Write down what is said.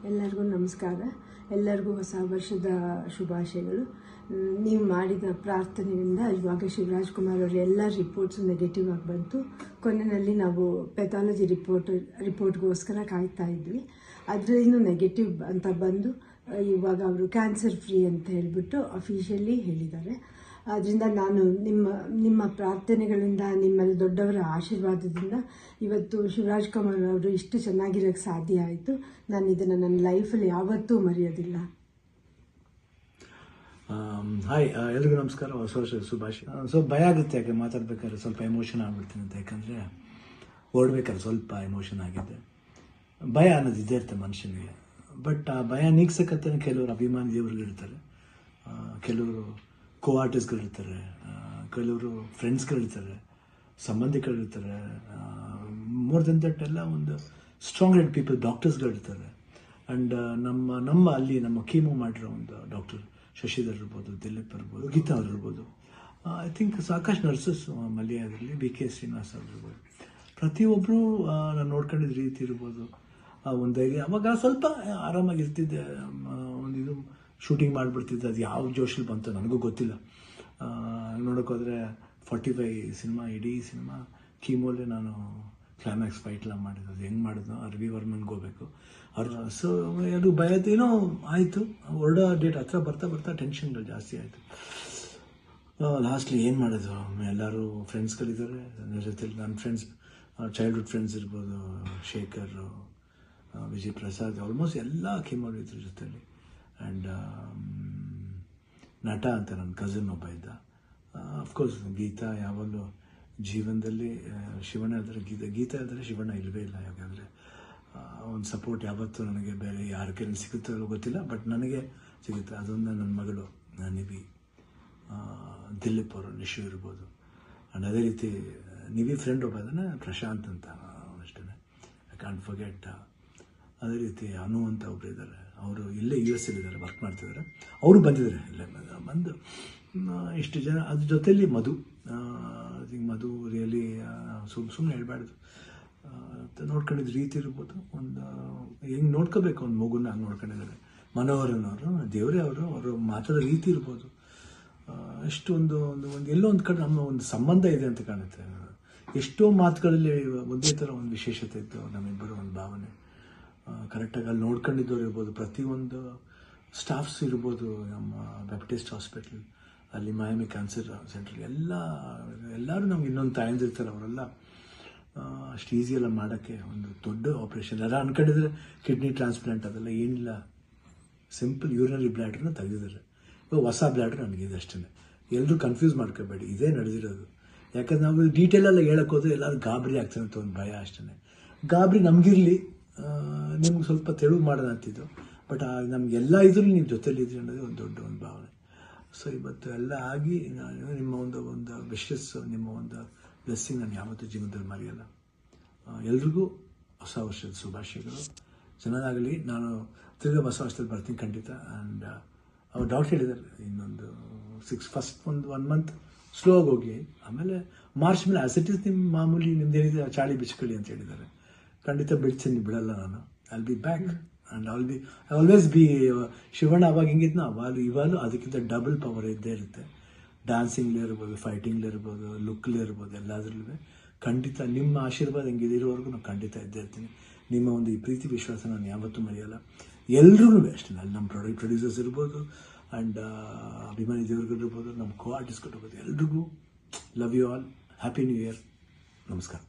ಎಲ್ಲರಿಗೂ ನಮಸ್ಕಾರ. ಎಲ್ಲರಿಗೂ ಹೊಸ ವರ್ಷದ ಶುಭಾಶಯಗಳು. ನೀವು ಮಾಡಿದ ಪ್ರಾರ್ಥನೆಯಿಂದ ಇವಾಗ ಶಿವರಾಜ್ ಕುಮಾರ್ ಅವರ ಎಲ್ಲ ರಿಪೋರ್ಟ್ಸು ನೆಗೆಟಿವ್ ಆಗಿ ಬಂತು. ಕೊನೆಯಲ್ಲಿ ನಾವು ಪೆಥಾಲಜಿ ರಿಪೋರ್ಟ್ಗೋಸ್ಕರ ಕಾಯ್ತಾ ಇದ್ವಿ. ಅದರಲ್ಲೂ ನೆಗೆಟಿವ್ ಅಂತ ಬಂದು ಇವಾಗ ಅವರು ಕ್ಯಾನ್ಸರ್ ಫ್ರೀ ಅಂತ ಹೇಳಿಬಿಟ್ಟು ಅಫಿಷಿಯಲಿ ಹೇಳಿದ್ದಾರೆ. ಆದ್ದರಿಂದ ನಾನು ನಿಮ್ಮ ಪ್ರಾರ್ಥನೆಗಳಿಂದ, ನಿಮ್ಮಲ್ಲಿ ದೊಡ್ಡವರ ಆಶೀರ್ವಾದದಿಂದ ಇವತ್ತು ಶಿವರಾಜ್ ಕುಮಾರ್ ಅವರು ಇಷ್ಟು ಚೆನ್ನಾಗಿರೋಕ್ಕೆ ಸಾಧ್ಯ ಆಯಿತು. ನಾನು ಇದನ್ನು ನನ್ನ ಲೈಫಲ್ಲಿ ಯಾವತ್ತೂ ಮರೆಯೋದಿಲ್ಲ. ಹಾಯ್, ಎಲ್ರಿಗೂ ನಮಸ್ಕಾರ, ಹೊಸ ವರ್ಷದ ಶುಭಾಶಯ. ಭಯ ಆಗುತ್ತೆ, ಯಾಕೆ ಮಾತಾಡ್ಬೇಕಾದ್ರೆ ಸ್ವಲ್ಪ ಎಮೋಷನ್ ಆಗ್ಬಿಡ್ತೀನಿ ಅಂತ. ಯಾಕಂದರೆ ಓಡ್ಬೇಕಾದ್ರೆ ಸ್ವಲ್ಪ ಎಮೋಷನ್ ಆಗಿದೆ. ಭಯ ಅನ್ನೋದು ಇದ್ದೇ ಇರುತ್ತೆ ಮನುಷ್ಯನಿಗೆ. ಬಟ್ ಆ ಭಯ ನೀಗ್ಸಕ್ಕಂತಾನೆ ಕೆಲವರು ಅಭಿಮಾನಿ ದೇವರುಗಳಿರ್ತಾರೆ, ಕೆಲವರು ಆರ್ಟಿಸ್ಟ್ಗಳಿರ್ತಾರೆ, ಕೆಲವರು ಫ್ರೆಂಡ್ಸ್ಗಳಿರ್ತಾರೆ, ಸಂಬಂಧಿಕರಿರ್ತಾರೆ. ಮೋರ್ ದೆನ್ ದಟ್ ಎಲ್ಲ ಒಂದು ಸ್ಟ್ರಾಂಗ್ ಹೆಡ್ ಪೀಪಲ್, ಡಾಕ್ಟರ್ಸ್ಗಳಿರ್ತಾರೆ. ಆ್ಯಂಡ್ ನಮ್ಮ ಅಲ್ಲಿ ನಮ್ಮ ಕೀಮೋ ಮಾಡಿರೋ ಒಂದು ಡಾಕ್ಟರ್ ಶಶಿಧರ್ ಇರ್ಬೋದು, ದಿಲೀಪ್ ಇರ್ಬೋದು, ಗೀತಾ ಅವ್ರು ಇರ್ಬೋದು, ಐ ಥಿಂಕ್ ಸಾಕಷ್ಟು ನರ್ಸಸ್ ಮಲ್ಯ ಆಗಿರಲಿ, BK ಶ್ರೀನಿವಾಸ್ ಅವ್ರು ಇರ್ಬೋದು. ಪ್ರತಿಯೊಬ್ಬರು ನಾನು ನೋಡ್ಕೊಂಡಿದ್ದ ರೀತಿ ಇರ್ಬೋದು, ಒಂದಾಗಿ ಅವಾಗ ಸ್ವಲ್ಪ ಆರಾಮಾಗಿರ್ತಿದ್ದೆ. ಇದು ಶೂಟಿಂಗ್ ಮಾಡಿಬಿಡ್ತಿದ್ದೆ. ಅದು ಯಾವ ಜೋಶಲ್ಲಿ ಬಂತು ನನಗೂ ಗೊತ್ತಿಲ್ಲ. ನೋಡೋಕ್ಕೋದ್ರೆ 45 ಸಿನಿಮಾ, ಇಡೀ ಸಿನಿಮಾ ಕೀಮೋಲೆ ನಾನು ಕ್ಲೈಮ್ಯಾಕ್ಸ್ ಫೈಟ್ಲ ಮಾಡಿದ್ದು. ಅದು ಹೆಂಗೆ ಮಾಡಿದ್ನೋ ರವಿ ವರ್ಮನ್ಗೆ ಹೋಗ್ಬೇಕು ಅವ್ರು. ಸೊ ಅದು ಭಯದೇನೋ ಆಯಿತು. ಹೊರಡೋ ಡೇಟ್ ಹತ್ರ ಬರ್ತಾ ಟೆನ್ಷನ್ಗಳು ಜಾಸ್ತಿ ಆಯಿತು. ಲಾಸ್ಟ್ಲಿ ಏನು ಮಾಡೋದು, ಎಲ್ಲರೂ ಫ್ರೆಂಡ್ಸ್ಗಳಿದ್ದಾರೆ ನನ್ನ ಜೊತೆಲಿ. ನನ್ನ ಫ್ರೆಂಡ್ಸ್, ಚೈಲ್ಡ್ಹುಡ್ ಫ್ರೆಂಡ್ಸ್ ಇರ್ಬೋದು, ಶೇಖರ್, ವಿಜಯ್ ಪ್ರಸಾದ್, ಆಲ್ಮೋಸ್ಟ್ ಎಲ್ಲ ಕೀಮೋಲ್ ಇದ್ರ ಜೊತೆಲಿ. ಆ್ಯಂಡ್ ನಟ ಅಂತ ನನ್ನ ಕಸಿನ್ ಒಬ್ಬ ಇದ್ದ. ಅಫ್ಕೋರ್ಸ್ ಗೀತಾ ಯಾವಾಗಲೂ ಜೀವನದಲ್ಲಿ ಶಿವಣ್ಣ ಇದ್ದರೆ ಗೀತಾ ಇದ್ದರೆ ಶಿವಣ್ಣ ಇಲ್ಲವೇ ಇಲ್ಲ. ಯಾಕಂದರೆ ಒಂದು ಸಪೋರ್ಟ್ ಯಾವತ್ತೂ ನನಗೆ ಬೇರೆ ಯಾರ ಕೈಯಲ್ಲಿ ಸಿಗುತ್ತೋ ಇಲ್ಲೋ ಗೊತ್ತಿಲ್ಲ, ಬಟ್ ನನಗೆ ಸಿಗುತ್ತೆ. ಅದೊಂದು ನನ್ನ ಮಗಳು ನಿವಿ, ದಿಲೀಪ್ ಅವರು, ನಿಶು ಇರ್ಬೋದು. ಆ್ಯಂಡ್ ಅದೇ ರೀತಿ ನಿವಿ ಫ್ರೆಂಡ್ ಒಬ್ಬ ಅದನ್ನು ಪ್ರಶಾಂತ್ ಅಂತ ಅಷ್ಟೇ, ಐ ಕಾಂಟ್ ಫರ್ಗೆಟ್. ಅದೇ ರೀತಿ ಅನು ಅಂತ ಒಬ್ಬರು ಇದ್ದಾರೆ, ಅವರು ಇಲ್ಲೇ US ಇದ್ದಾರೆ, ವರ್ಕ್ ಮಾಡ್ತಿದ್ದಾರೆ. ಅವರು ಬಂದಿದ್ದಾರೆ ಇಲ್ಲೇ ಬಂದು. ಇಷ್ಟು ಜನ, ಅದ್ರ ಜೊತೆಯಲ್ಲಿ ಮಧು ರಿಯಲಿ ಸುಮ್ಮನೆ ಹೇಳ್ಬಾರ್ದು, ನೋಡ್ಕೊಂಡಿದ್ದ ರೀತಿ ಇರ್ಬೋದು. ಒಂದು ಹೆಂಗೆ ನೋಡ್ಕೋಬೇಕು ಒಂದು ಮಗುನ ಹಂಗೆ ನೋಡ್ಕೊಂಡಿದ್ದಾರೆ. ಮನೋಹರನವರು, ದೇವರೇ ಅವರು ಮಾತಾಡೋ ರೀತಿ ಇರ್ಬೋದು. ಎಷ್ಟು ಒಂದು ಎಲ್ಲೋ ಒಂದು ಕಡೆ ನಮ್ಮ ಒಂದು ಸಂಬಂಧ ಇದೆ ಅಂತ ಕಾಣುತ್ತೆ. ಎಷ್ಟೋ ಮಾತುಗಳಲ್ಲಿ ಒಂದೇ ಥರ ಒಂದು ವಿಶೇಷತೆ ಇತ್ತು ನಮ್ಮಿಬ್ಬರು, ಒಂದು ಭಾವನೆ. ಕರೆಕ್ಟಾಗಿ ಅಲ್ಲಿ ನೋಡ್ಕೊಂಡಿದ್ದವ್ರು ಇರ್ಬೋದು, ಪ್ರತಿಯೊಂದು ಸ್ಟಾಫ್ಸ್ ಇರ್ಬೋದು, ನಮ್ಮ ಬ್ಯಾಪ್ಟಿಸ್ಟ್ ಹಾಸ್ಪಿಟ್ಲ್ ಅಲ್ಲಿ, ಮಯಾಮಿ ಕ್ಯಾನ್ಸರ್ ಸೆಂಟ್ರ್, ಎಲ್ಲರೂ ನಮ್ಗೆ ಇನ್ನೊಂದು ತಾಯಂದಿರ್ತಾರೆ. ಅವರೆಲ್ಲ ಅಷ್ಟು ಈಸಿಯೆಲ್ಲ ಮಾಡೋಕ್ಕೆ ಒಂದು ದೊಡ್ಡ ಆಪ್ರೇಷನ್. ಎಲ್ಲ ಅನ್ಕೊಂಡಿದ್ರೆ ಕಿಡ್ನಿ ಟ್ರಾನ್ಸ್ಪ್ಲಾಂಟ್ ಅದೆಲ್ಲ ಏನಿಲ್ಲ, ಸಿಂಪಲ್ ಯೂರಿನರಿ ಬ್ಲ್ಯಾಡ್ರನ್ನ ತೆಗೆದಿದ್ದಾರೆ. ಇವಾಗ ಹೊಸ ಬ್ಲ್ಯಾಡ್ರ್ ನನಗಿದೆ ಅಷ್ಟೇ. ಎಲ್ಲರೂ ಕನ್ಫ್ಯೂಸ್ ಮಾಡ್ಕೋಬೇಡಿ, ಇದೇ ನಡೆದಿರೋದು. ಯಾಕಂದ್ರೆ ನಾವು ಡೀಟೇಲೆಲ್ಲ ಹೇಳೋಕ್ಕೋದ್ರೆ ಎಲ್ಲರೂ ಗಾಬರಿ ಆಗ್ತಾನೆ ಅಂತ ಒಂದು ಭಯ ಅಷ್ಟೇ. ಗಾಬರಿ ನಮಗಿರಲಿ, ನಿಮ್ಗೆ ಸ್ವಲ್ಪ ತೆಳುವು ಮಾಡೋಣ ಅಂತಿದ್ದು. ಬಟ್ ನಮಗೆಲ್ಲ ಇದ್ರೂ ನೀವು ಜೊತೆಲಿದ್ರಿ ಅನ್ನೋದೇ ಒಂದು ದೊಡ್ಡ ಒಂದು ಭಾವನೆ. ಸೊ ಇವತ್ತು ಎಲ್ಲ ಆಗಿ ನಿಮ್ಮ ಒಂದು ವಿಶಸ್, ನಿಮ್ಮ ಒಂದು ಬ್ಲೆಸ್ಸಿಂಗ್ ನಾನು ಯಾವತ್ತೂ ಜೀವನದಲ್ಲಿ ಮರೆಯಲ್ಲ. ಎಲ್ರಿಗೂ ಹೊಸ ವರ್ಷದ ಶುಭಾಶಯಗಳು. ಚೆನ್ನಾಗಲಿ. ನಾನು ತಿರ್ಗಾ ಹೊಸ ವರ್ಷದಲ್ಲಿ ಬರ್ತೀನಿ ಖಂಡಿತ. ಆ್ಯಂಡ್ ಅವ್ರು ಡಾಕ್ಟರ್ ಹೇಳಿದ್ದಾರೆ, ಇನ್ನೊಂದು ಫಸ್ಟ್ ಒಂದು 1 ಮಂತ್ ಸ್ಲೋ ಆಗಿ ಹೋಗಿ, ಆಮೇಲೆ ಮಾರ್ಚ್ ಮೇಲೆ ಆಸಿಟಿಸ್ ನಿಮ್ಮ ಮಾಮೂಲಿ ನಿಮ್ದೇನಿದೆ ಚಾಳಿ ಬಿಚ್ಕೊಳ್ಳಿ ಅಂತ ಹೇಳಿದ್ದಾರೆ. ಖಂಡಿತ ಬಿಡ್ತೀನಿ, ಬಿಡಲ್ಲ ನಾನು. I be back and I always B Shivanna. ಅವಾಗ ಹೆಂಗಿದ್ನೋ ಇವಾಗಲೂ ಅದಕ್ಕಿಂತ ಡಬಲ್ ಪವರ್ ಇದ್ದೇ ಇರುತ್ತೆ. ಡ್ಯಾನ್ಸಿಂಗ್ಲೇ ಇರ್ಬೋದು, ಫೈಟಿಂಗ್ಲೇ ಇರ್ಬೋದು, ಲುಕ್ಲೇ ಇರ್ಬೋದು, ಎಲ್ಲದರಲ್ಲೂ ಖಂಡಿತ ನಿಮ್ಮ ಆಶೀರ್ವಾದ ಹೆಂಗಿದೆ ಇರೋವರೆಗೂ ನಾನು ಖಂಡಿತ ಇದ್ದೇ ಇರ್ತೀನಿ. ನಿಮ್ಮ ಒಂದು ಈ ಪ್ರೀತಿ ವಿಶ್ವಾಸ ನಾನು ಯಾವತ್ತೂ ಮರೆಯಲ್ಲ. ಎಲ್ರೂ ಅಷ್ಟೇ, ಅಲ್ಲಿ ನಮ್ಮ ಪ್ರೊಡ್ಯೂಸರ್ಸ್ ಇರ್ಬೋದು, ಆ್ಯಂಡ್ ಅಭಿಮಾನಿ ದೇವರುಗಳಿರ್ಬೋದು, ನಮ್ಮ ಆರ್ಟಿಸ್ಟ್ಗಳಿರ್ಬೋದು, ಎಲ್ರಿಗೂ love you all. Happy new year. ನಮಸ್ಕಾರ.